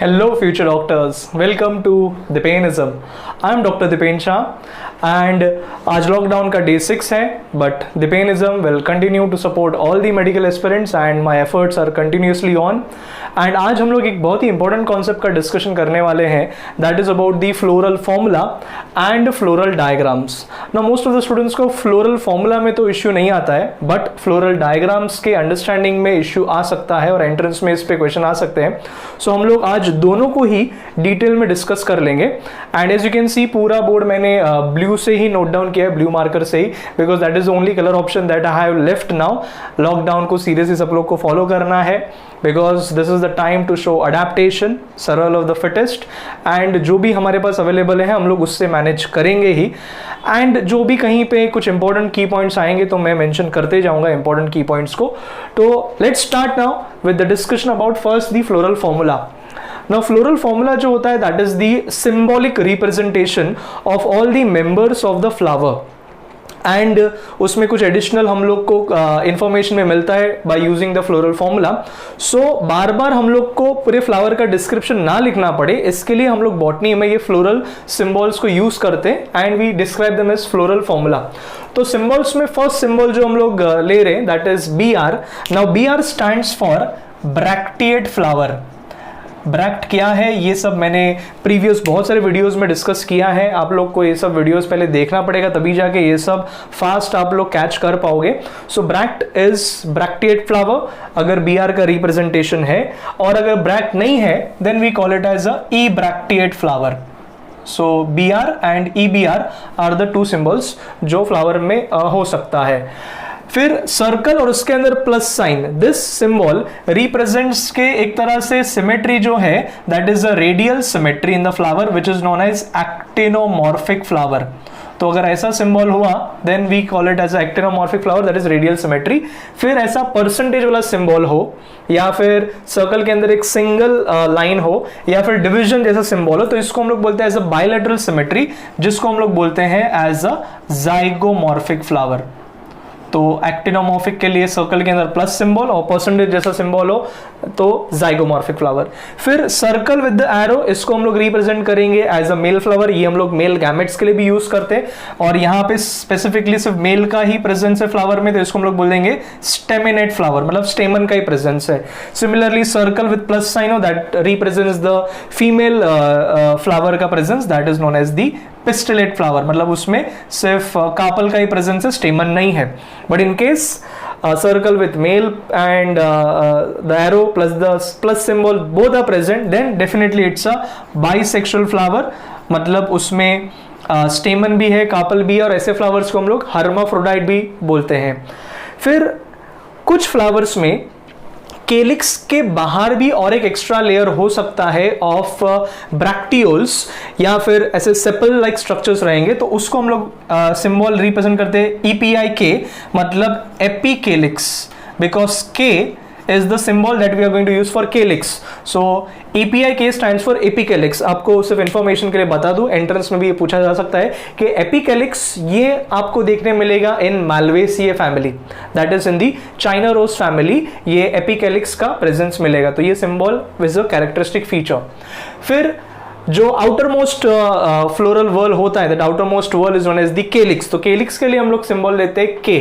Hello future doctors, welcome to Dipenism. I am Dr. Dipen Shah and आज lockdown का day 6 है but Dipenism will continue to support all the medical aspirants and my efforts are continuously on. And आज हम लोग एक बहुत ही important concept का discussion करने वाले हैं that is about the floral formula and floral diagrams. Now most of the students को फ्लोरल फॉर्मूला में तो इश्यू नहीं आता है बट फ्लोरल डायग्राम्स के अंडरस्टैंडिंग में इश्यू आ सकता है और एंट्रेंस में इस पे क्वेश्चन आ सकते हैं. सो हम लोग आज दोनों को ही डिटेल में डिस्कस कर लेंगे. And as you can see पूरा बोर्ड मैंने ब्लू से ही नोट डाउन किया है, ब्लू मार्कर से ही, because that is only colour option that I have left now. Lockdown को सीरियसली सब लोग को फॉलो करना है because this is the time to show adaptation, survival of the fittest, and जो भी हमारे पास अवेलेबल है हम लोग उससे मैनेज करेंगे ही. एंड जो भी कहीं पे कुछ इंपॉर्टेंट की पॉइंट्स आएंगे तो मैं मेंशन करते जाऊंगा इंपॉर्टेंट की पॉइंट्स को. तो let's start now with the discussion about first the floral formula. Now floral formula जो होता है that is the symbolic representation of all the members of the flower. And उसमें कुछ एडिशनल हम लोग को इंफॉर्मेशन में मिलता है by using the floral formula. So बार बार हम लोग को पूरे फ्लावर का डिस्क्रिप्शन ना लिखना पड़े इसके लिए हम लोग बॉटनी में ये फ्लोरल सिंबल्स को यूज करते हैं and we describe them as floral formula. तो सिंबल्स में फर्स्ट सिंबल जो हम लोग ले रहे हैं that is B R. Now B R stands for bracteate flower. Bract क्या है ये सब मैंने प्रीवियस बहुत सारे वीडियोस में डिस्कस किया है. आप लोग को ये सब वीडियोस पहले देखना पड़ेगा तभी जाके ये सब फास्ट आप लोग कैच कर पाओगे. So bract is bracteate flower अगर बी आर का रिप्रेजेंटेशन है, और अगर ब्रैक्ट नहीं है then we call it as a ebracteate flower. So B R and E B R the two symbols जो फ्लावर में हो सकता है. फिर सर्कल और उसके अंदर plus sign. This symbol represents के एक तरह से सिमेट्री जो है that is a radial symmetry in the flower which is known as actinomorphic flower. तो अगर ऐसा सिंबल हुआ then we call it as actinomorphic flower that is radial symmetry. फिर ऐसा परसेंटेज वाला सिंबल हो या फिर सर्कल के अंदर एक सिंगल लाइन हो या फिर डिवीजन जैसा सिंबल हो तो इसको हम लोग बोलते हैं एज अ बायलैटरल सिमेट्री जिसको हम लोग बोलते हैं एज अ जाइगोमॉर्फिक फ्लावर. तो एक्टिनोमॉर्फिक के लिए सर्कल के अंदर प्लस सिंबल और परसेंटेज जैसा सिंबल हो तो जाइगोमॉर्फिक फ्लावर. फिर सर्कल विद द एरो इसको हम लोग रिप्रेजेंट करेंगे एज अ मेल फ्लावर. ये हम लोग मेल गैमेट्स के लिए भी यूज करते हैं और यहाँ पे स्पेसिफिकली सिर्फ मेल का ही प्रेजेंस है फ्लावर में तो इसको हम लोग बोल देंगे स्टेमिनेट फ्लावर, मतलब स्टेमन का ही प्रेजेंस है. Similarly circle with plus sign हो that represents the female flower का presence that is known as the pistillate flower, मतलब उसमें सिर्फ कार्पल का ही प्रेजेंस है, स्टेमन नहीं है. But in case circle with male and the arrow plus the plus symbol both are present then definitely it's a bisexual flower. मतलब उसमें स्टेमन भी है, कार्पल भी है और ऐसे फ्लावर्स को हम लोग हर्माफ्रोडाइट भी बोलते हैं. फिर कुछ फ्लावर्स में केलिक्स के बाहर भी और एक एक्स्ट्रा लेयर हो सकता है ऑफ ब्रैक्टियोल्स या फिर ऐसे सेपल लाइक स्ट्रक्चर्स रहेंगे तो उसको हम लोग सिंबल रिप्रेजेंट करते हैं ईपीआई के, मतलब एपिकेलिक्स, बिकॉज के is the symbol that we are going to use for calyx. So EPIK stands for epicalyx. आपको सिर्फ इंफॉर्मेशन के लिए बता दूं, एंट्रेंस में भी ये पूछा जा सकता है कि एपिकेलिक्स ये आपको देखने मिलेगा in malvaceae family, that is in the China rose family. ये एपिकेलिक्स का प्रेजेंस मिलेगा तो ये symbol is a characteristic feature. फिर जो आउटर मोस्ट फ्लोरल वर्ल होता है that outer most whorl is known as the calyx. तो केलिक्स के लिए हम लोग सिंबल लेते हैं के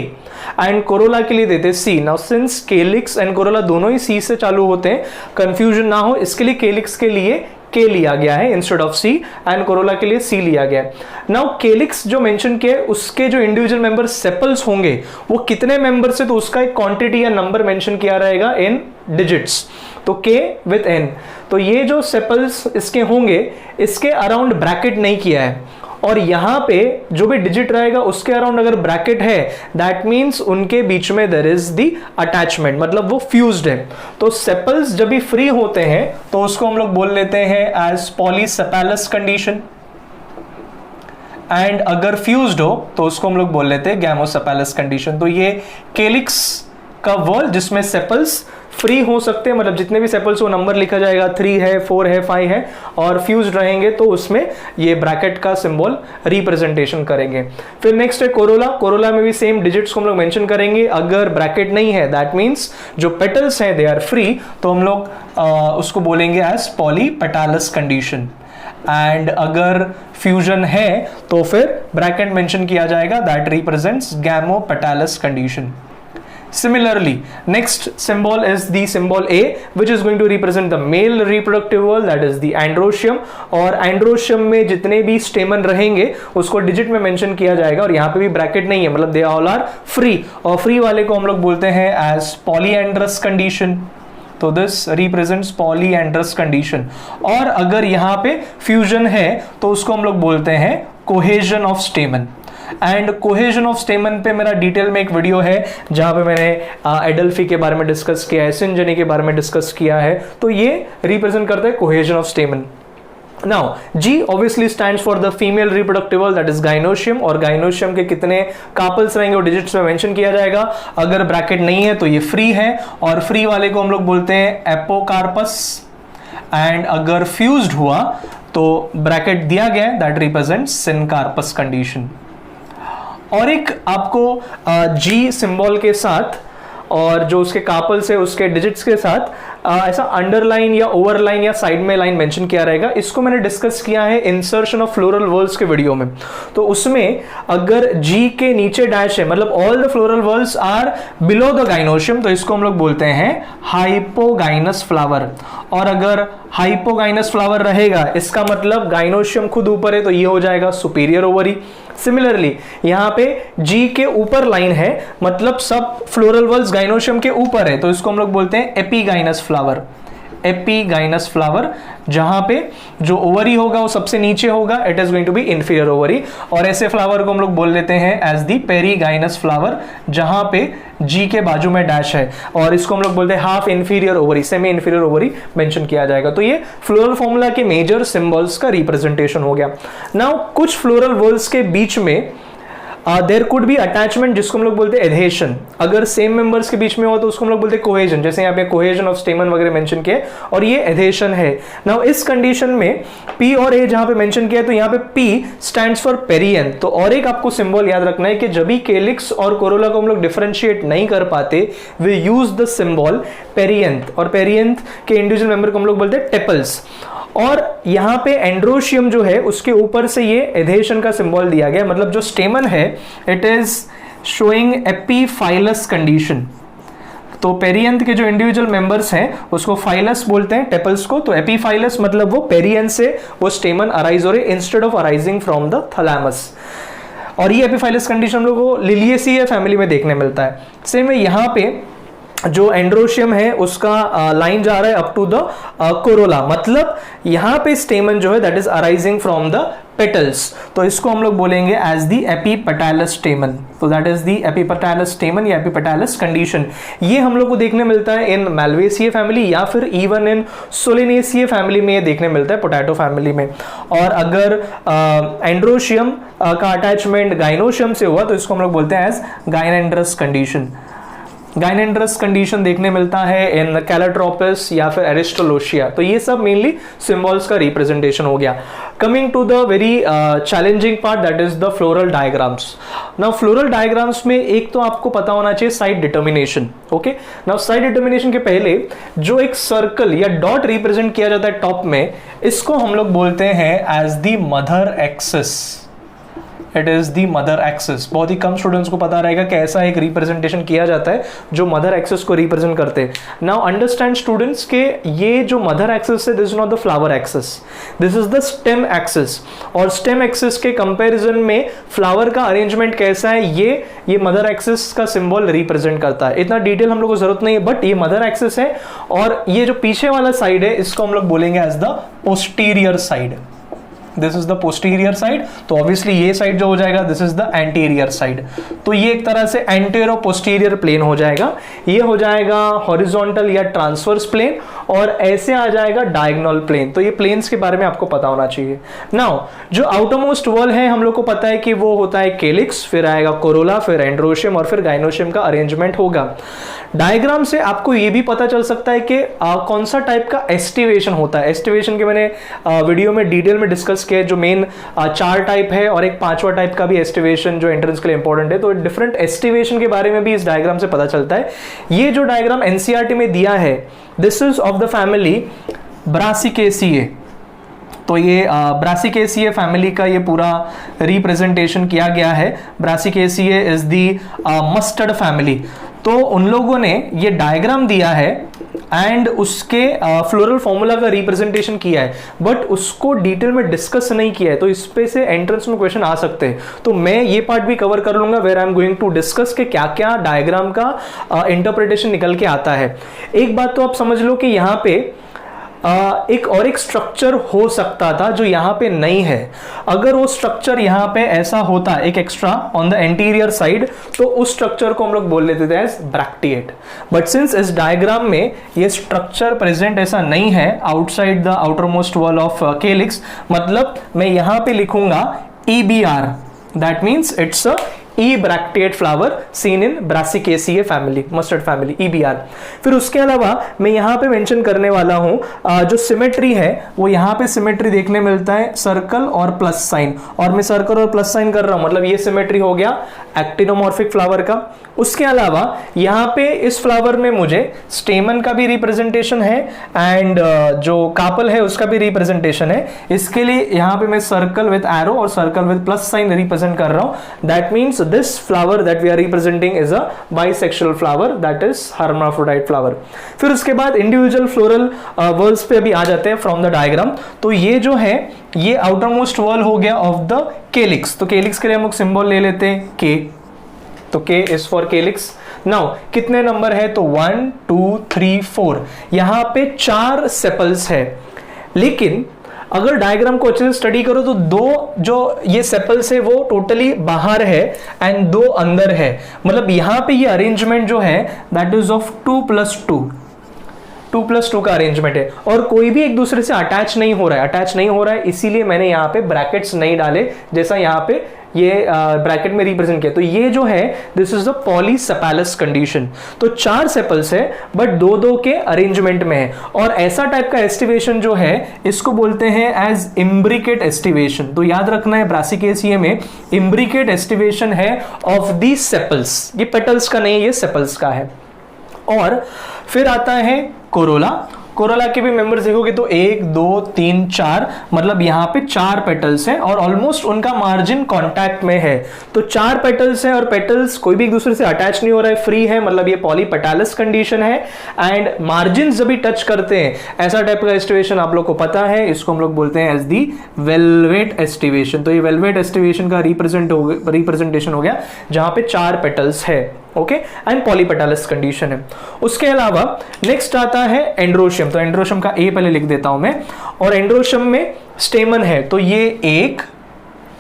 एंड कोरोला के लिए देते हैं C. Now since calyx and corolla दोनों ही सी से चालू होते हैं, कंफ्यूजन ना हो इसके लिए केलिक्स के लिए के लिया गया है instead of C and corolla के लिए सी लिया गया है. नाउ केलिक्स जो मेंशन किया है उसके जो इंडिविजुअल मेंबर सेपल्स होंगे वो कितने मेंबर से तो उसका एक क्वांटिटी या नंबर मेंशन किया रहेगा इन डिजिट्स. तो के विथ एन. तो ये जो सेपल्स इसके होंगे इसके अराउंड ब्रैकेट नहीं किया है और यहां पे जो भी डिजिट रहेगा उसके अराउंड अगर ब्रैकेट है दैट मींस उनके बीच में देयर इज द अटैचमेंट, मतलब वो फ्यूज्ड है. तो सेपल्स जब भी फ्री होते हैं तो उसको हम लोग बोल लेते हैं एज पॉलीसेपैलस कंडीशन एंड अगर फ्यूज्ड हो तो उसको हम लोग बोल लेते हैं गैमोसेपैलस कंडीशन. तो ये केलिक्स का वर्ल जिसमें सेपल्स फ्री हो सकते हैं, मतलब जितने भी सेपल्स वो नंबर लिखा जाएगा 3 है, 4 है, 5 है, और फ्यूज्ड रहेंगे तो उसमें ये ब्रैकेट का सिंबल रिप्रेजेंटेशन करेंगे। फिर नेक्स्ट है कोरोला। कोरोला में भी सेम डिजिट्स को हम लोग मेंशन करेंगे। अगर ब्रैकेट नहीं है दैट मींस जो पेटल्स हैं दे आर फ्री, तो हम लोग उसको बोलेंगे एज पॉलीपेटालस कंडीशन। एंड अगर फ्यूजन है तो फिर ब्रैकेट मेंशन किया जाएगा, that represents gamopetalous condition. Similarly, next symbol is the symbol A, which is going to represent the male reproductive world, that is the androecium। और androecium में जितने भी स्टेमन रहेंगे उसको डिजिट में मेंशन किया जाएगा, और यहाँ पे भी ब्रैकेट नहीं है, मतलब दे ऑल आर फ्री, और फ्री वाले को हम लोग बोलते हैं एज पॉलीएंड्रस कंडीशन। तो दिस रिप्रेजेंट्स पॉलीएंड्रस कंडीशन। और अगर यहाँ पे फ्यूजन है तो उसको हम लोग बोलते हैं cohesion of स्टेमन। And cohesion of स्टेमन पे मेरा डिटेल में एक वीडियो है जहां पे मैंने एडल्फी के बारे में डिस्कस किया है, सिंजनी के बारे में डिस्कस किया है। तो ये रिप्रेजेंट करता है cohesion of स्टेमन। Now, G obviously stands for the female reproductive world, that is gynoecium, और gynoecium के कितने कार्पल्स रहेंगे वो डिजिट्स में मेंशन किया जाएगा। अगर ब्रैकेट नहीं है तो ये फ्री है, और फ्री वाले को हम लोग बोलते हैं एपोकार्पस। एंड अगर फ्यूज्ड हुआ तो ब्रैकेट दिया गया है, दैट रिप्रेजेंट्स सिनकार्पस कंडीशन। और एक आपको G सिंबल के साथ और जो उसके कार्पल्स है उसके डिजिट्स के साथ ऐसा अंडरलाइन या ओवरलाइन या साइड में लाइन मेंशन किया रहेगा। इसको मैंने डिस्कस किया है इंसर्शन ऑफ फ्लोरल वर्ल्स के वीडियो में। तो उसमें अगर G के नीचे डैश है, मतलब all the floral whorls are below the gynoecium, तो इसको हम लोग बोलते हैं हाइपोगाइनस फ्लावर। और अगर हाइपोगाइनस फ्लावर रहेगा इसका मतलब गाइनोशियम खुद ऊपर है, तो ये हो जाएगा सुपीरियर ओवरी। सिमिलरली यहाँ पे G के ऊपर लाइन है, मतलब सब फ्लोरल वर्ल्स गाइनोशियम के ऊपर है, तो इसको हम लोग बोलते हैं एपीगाइनस फ्लावर। एपीगाइनस फ्लावर, जहां पे जो ओवरी होगा वो सबसे नीचे होगा, it is going to be inferior ovary. और ऐसे फ्लावर को हम लोग बोल लेते हैं एज दी पेरीगाइनस फ्लावर, जहां पे G के बाजू में डैश है, और इसको हम लोग बोलते हैं half inferior ovary, semi inferior ovary mention किया जाएगा। तो ये फ्लोरल फॉर्मूला के मेजर सिंबल्स का रिप्रेजेंटेशन हो गया। नाउ कुछ फ्लोरल वर्ल्स के बीच में देयर कुड बी अटैचमेंट, जिसको हम लोग बोलते हैं एडहेशन। अगर सेम मेंबर्स के बीच में हो तो उसको हम लोग बोलते हैं कोहेजन, जैसे यहाँ पे कोहेजन ऑफ स्टेमन वगैरह मेंशन किया, और ये एडहेशन है। नाउ इस कंडीशन में P और A जहां पे मेंशन किया है, तो यहाँ पे P स्टैंड्स फॉर पेरियंथ। तो और एक आपको सिंबल याद रखना है कि जब भी केलिक्स और कोरोला को हम लोग डिफरेंशिएट नहीं कर पाते, वे यूज द सिंबल पेरियंथ, और पेरियंथ के इंडिविजुअल मेंबर को हम लोग बोलते हैं टेपल्स। और यहाँ पे एंड्रोशियम जो है उसके ऊपर से ये एडहेशन का सिंबल दिया गया, मतलब जो स्टेमन है it is showing epiphyllous condition. तो पेरियंथ के जो इंडिविजुअल मेंबर्स हैं उसको फाइलस बोलते हैं, टेपल्स को। तो एपीफाइलस मतलब वो पेरियंथ से वो स्टेमन अराइज हो रहे instead of arising from the thalamus. और ये एपीफाइलस कंडीशन हम लोग को लिलिएसिए फैमिली में देखने मिलता है। सेम है यहाँ पे जो एंड्रोशियम है उसका लाइन जा रहा है अप टू द कोरोला, मतलब यहाँ पे स्टेमन जो है that is arising from the petals, तो इसको हम लोग बोलेंगे एज द एपीपेटालस स्टेमन। तो that is the epipetalous stamen या एपीपेटालस कंडीशन। ये हम लोग को देखने मिलता है इन मालवेसिए फैमिली या फिर इवन इन सोलिनेसिए फैमिली में ये देखने मिलता है, पोटैटो फैमिली में। और अगर एंड्रोशियम का अटैचमेंट गाइनोशियम से हुआ तो इसको हम लोग बोलते हैं एज गाइनेंड्रस कंडीशन। गाइनेंड्रस कंडीशन देखने मिलता है इन कैलाट्रोपस या फिर एरिस्टोलोशिया। तो ये सब मेनली सिंबल्स का रिप्रेजेंटेशन हो गया। Coming to the very challenging part, that is the floral diagrams. Now floral diagrams में एक तो आपको पता होना चाहिए side determination. Okay, now side determination के पहले जो एक सर्कल या डॉट रिप्रेजेंट किया जाता है टॉप में, इसको हम लोग बोलते हैं as the mother axis. It is the mother axis. बहुत ही कम स्टूडेंट्स को पता रहेगा कि ऐसा एक रिप्रेजेंटेशन किया जाता है जो मदर एक्सिस को रिप्रेजेंट करते हैं। नाउ अंडरस्टैंड स्टूडेंट्स के ये जो मदर एक्सिस है this is not the flower axis, this is the stem axis. और स्टेम एक्सिस के कंपैरिजन में फ्लावर का अरेंजमेंट कैसा है ये मदर एक्सिस का सिंबल रिप्रेजेंट करता है। इतना डिटेल हम लोग को जरूरत नहीं है, बट ये मदर एक्सिस है। और ये जो पीछे वाला साइड है इसको हम लोग बोलेंगे as the posterior side. This is the posterior side, तो ऑब्वियसली ये साइड जो हो जाएगा this is the anterior side. तो ये एक तरह से एंटेरो पोस्टीरियर प्लेन हो जाएगा, ये हो जाएगा हॉरिजॉन्टल या ट्रांसवर्स प्लेन, और ऐसे आ जाएगा डायगोनल प्लेन। तो ये प्लेन्स के बारे में आपको पता होना चाहिए। नाउ जो आउटरमोस्ट वॉल है हम लोग को पता है कि वो होता है केलिक्स, फिर आएगा कोरोला, फिर एंड्रोशियम और फिर गाइनोशियम का अरेंजमेंट होगा। डायग्राम से आपको ये भी पता चल सकता है कि कौन सा टाइप का एस्टिवेशन होता है। एस्टिवेशन के मैंने वीडियो में डिटेल में डिस्कस किया, जो मेन 4 टाइप है और एक 5वां टाइप का भी एस्टिवेशन जो एंट्रेंस के लिए इंपॉर्टेंट है। तो डिफरेंट एस्टिवेशन के बारे में भी इस डायग्राम से पता चलता है। ये जो डायग्राम एनसीईआरटी में दिया है, this is of the family brassicaceae. तो ये ब्रासिकेसिए फैमिली का ये पूरा रिप्रेजेंटेशन किया गया है। Brassicaceae is the mustard family. तो उन लोगों ने ये डायग्राम दिया है एंड उसके फ्लोरल फॉर्मूला का रिप्रेजेंटेशन किया है, बट उसको डिटेल में डिस्कस नहीं किया है। तो इस पे से एंट्रेंस में क्वेश्चन आ सकते हैं। तो मैं ये पार्ट भी कवर कर लूंगा where I am going to discuss कि क्या क्या डायग्राम का इंटरप्रिटेशन निकल के आता है। एक बात तो आप समझ लो कि यहाँ पे एक स्ट्रक्चर हो सकता था जो यहाँ पे नहीं है। अगर वो स्ट्रक्चर यहाँ पे ऐसा होता, एक extra on the anterior side, तो उस स्ट्रक्चर को हम लोग बोल लेते थे एज ब्रैक्टिएट। बट सिंस इस डायग्राम में ये स्ट्रक्चर प्रेजेंट ऐसा नहीं है outside the outer most whorl of calyx, मतलब मैं यहाँ पे लिखूंगा EBR, that means it's a ebracteate flower seen in brassicaceae family, mustard family, EBR। फिर उसके अलावा मैं यहाँ पे मेंशन करने वाला हूँ जो सिमेट्री है, वो यहाँ पे सिमेट्री देखने मिलता है सर्कल और प्लस साइन, और मैं सर्कल और प्लस साइन कर रहा हूँ, मतलब ये सिमेट्री हो गया एक्टिनोमॉर्फिक फ्लावर का। उसके अलावा यहाँ पे इस फ्लावर में मुझे स्टेमन का भी रिप्रेजेंटेशन है एंड जो कार्पल है उसका भी रिप्रेजेंटेशन है। इसके लिए यहाँ पे मैं सर्कल विद एरो और circle with plus sign represent कर रहा हूँ। That means this flower that we are representing is a bisexual flower, that is hermaphrodite flower। फिर उसके बाद इंडिविजुअल फ्लोरल वर्ल्स पे अभी आ जाते हैं फ्रॉम द डायग्राम। तो ये जो है ये आउटर मोस्ट वॉल हो गया ऑफ द केलिक्स। तो केलिक्स के लिए हम लोग सिंबल ले लेते हैं K, तो K इज फॉर केलिक्स। नाउ कितने नंबर है, तो 1 2 3 4, यहाँ पे 4 सेपल्स है। लेकिन अगर डायग्राम को अच्छे से स्टडी करो तो 2 जो ये सेपल्स है वो टोटली बाहर है एंड 2 अंदर है। मतलब यहाँ पे ये अरेंजमेंट जो है दैट इज ऑफ 2+2, 2+2 का अरेंजमेंट है, और कोई भी एक दूसरे से अटैच नहीं हो रहा है, इसीलिए मैंने यहाँ पे ब्रैकेट्स नहीं डाले, जैसा यहाँ पे ये ब्रैकेट में रिप्रेजेंट किया। तो ये जो है दिस इज द पॉलीसेपेलस कंडीशन। तो 4 सेपल्स है बट 2-2 के अरेंजमेंट में है, और ऐसा टाइप का एस्टिवेशन जो है इसको बोलते हैं एज इम्ब्रिकेट एस्टिवेशन। तो याद रखना है ब्रासिकेसिए में इम्ब्रिकेट एस्टिवेशन है ऑफ दी सेपल्स, ये पेटल्स का नहीं, ये सेपल्स का है। और फिर आता है कोरोला। कोरोला के भी मेंबर्स देखोगे तो 1 2 3 4, मतलब यहाँ पे 4 पेटल्स हैं और ऑलमोस्ट उनका मार्जिन कांटेक्ट में है। तो 4 पेटल्स हैं और पेटल्स कोई भी एक दूसरे से अटैच नहीं हो रहा है, फ्री है, मतलब ये पॉलीपेटालस कंडीशन है। एंड मार्जिन जब भी टच करते हैं, ऐसा टाइप का एस्टिवेशन आप लोग को पता है, इसको हम लोग बोलते हैं एज दी वेलवेट एस्टिवेशन। तो ये वेलवेट एस्टिवेशन का रिप्रेजेंटेशन हो गया जहां पे 4 पेटल्स है, ओके, एंड पॉलीपेटालस कंडीशन है। उसके अलावा नेक्स्ट आता है एंड्रोशियम। तो एंड्रोशियम का ए पहले लिख देता हूं मैं, और एंड्रोशियम में स्टेमन है, तो ये 1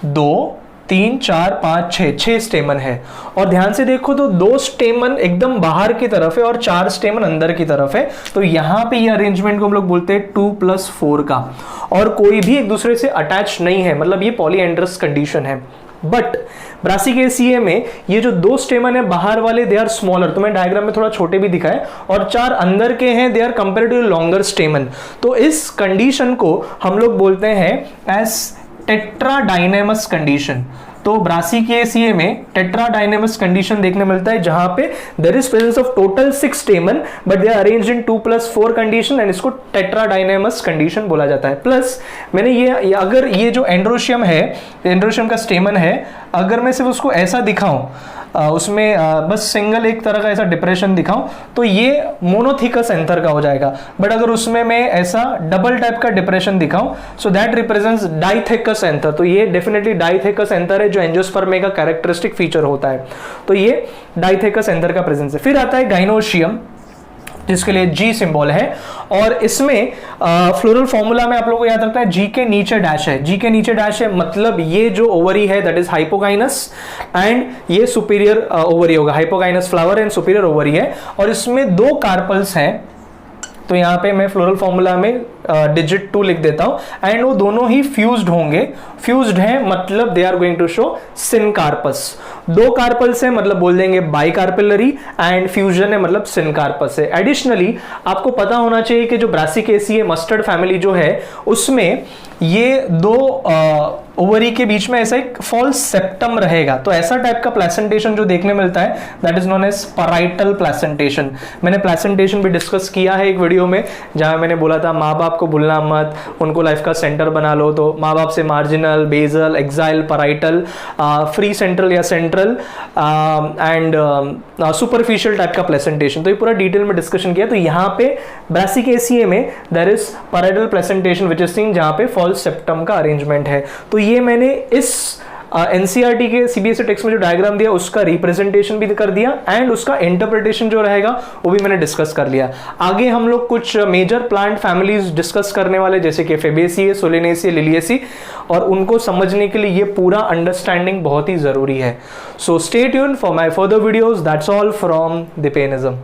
2 3 4 5 6 स्टेमन है। और ध्यान से देखो तो 2 स्टेमन एकदम बाहर की तरफ है और 4 स्टेमन अंदर की तरफ है। तो यहां पे ये अरेंजमेंट को हम लोग बोलते हैं 2+4 का, और कोई भी एक दूसरे से अटैच नहीं है, मतलब ये पॉलीएंड्रस कंडीशन है। बट ब्रासिकेसिए में ये जो 2 स्टेमन है बाहर वाले दे आर स्मॉलर, तो मैं डायग्राम में थोड़ा छोटे भी दिखाए, और 4 अंदर के हैं they are comparatively longer stamen. तो इस कंडीशन को हम लोग बोलते हैं एज टेट्राडाइनेमस कंडीशन। तो ब्रासिकेसिए में टेट्राडाइनेमस कंडीशन देखने मिलता है जहां पे there is presence of total 6 stamen but they are arranged in 2+4 condition, and इसको टेट्राडाइनेमस कंडीशन बोला जाता है। प्लस मैंने ये अगर ये जो एंड्रोशियम है, एंड्रोशियम का स्टेमन है, अगर मैं सिर्फ उसको ऐसा दिखाऊं, उसमें बस सिंगल एक तरह का ऐसा डिप्रेशन दिखाऊं, तो ये मोनोथिकस एंथर का हो जाएगा। बट अगर उसमें मैं ऐसा डबल टाइप का डिप्रेशन दिखाऊं, सो दैट रिप्रेजेंट्स डाइथेकस एंथर। तो ये डेफिनेटली डाइथेकस एंथर है जो एंजियोस्पर्म का कैरेक्टरिस्टिक फीचर होता है। तो ये डाइथेकस एंथर का प्रेजेंस है। फिर आता है गाइनोशियम। जिसके लिए G सिंबल है। और इसमें फ्लोरल फॉर्मूला में आप लोगों को याद रखना है G के नीचे डैश है, G के नीचे डैश है, मतलब ये जो ओवरी है दैट इज हाइपोकाइनस एंड ये सुपीरियर ओवरी होगा, हाइपोकाइनस फ्लावर एंड सुपीरियर ओवरी है। और इसमें 2 कार्पल्स हैं, तो यहाँ पे मैं फ्लोरल फॉर्मूला में डिजिट 2 लिख देता हूं एंड वो दोनों ही फ्यूज्ड होंगे, फ्यूज्ड हैं मतलब they are going to show syncarpous. 2 carpels है मतलब बोल देंगे बाइकार्पिलरी एंड फ्यूजन है मतलब सिनकार्पस है। एडिशनली आपको पता होना चाहिए कि जो ब्रासिकेसिए मस्टर्ड फैमिली जो है उसमें ये 2 ओवरी के बीच में ऐसा एक फॉल्स सेप्टम रहेगा, तो ऐसा टाइप का प्लेसेंटेशन जो देखने मिलता है that is known as parietal placentation. मैंने प्लेसेंटेशन भी डिस्कस किया है एक वीडियो में, जहां मैंने बोला था माँ बाप को भूलना मत, उनको लाइफ का सेंटर बना लो। तो माँ बाप से marginal, basal, axile, parietal, free central या सेंट्रल एंड सुपरफिशियल टाइप का प्लेसेंटेशन, तो ये पूरा डिटेल में डिस्कशन किया। तो यहाँ पे ब्रासिकेसिए में there is parietal placentation which is seen, जहां पे फॉल्स सेप्टम का अरेंजमेंट है। तो ये मैंने इस एनसीईआरटी के सीबीएसई टेक्स्ट में जो डायग्राम दिया उसका रिप्रेजेंटेशन भी कर दिया एंड उसका इंटरप्रिटेशन जो रहेगा वो भी मैंने डिस्कस कर लिया। आगे हम लोग कुछ मेजर प्लांट फैमिलीज डिस्कस करने वाले, जैसे कि फेबेसिए, सोलेनेसिए, लिलिएसी, और उनको समझने के लिए ये पूरा अंडरस्टैंडिंग बहुत ही जरूरी है। So stay tuned for my further videos. That's all from the पेनिज्म।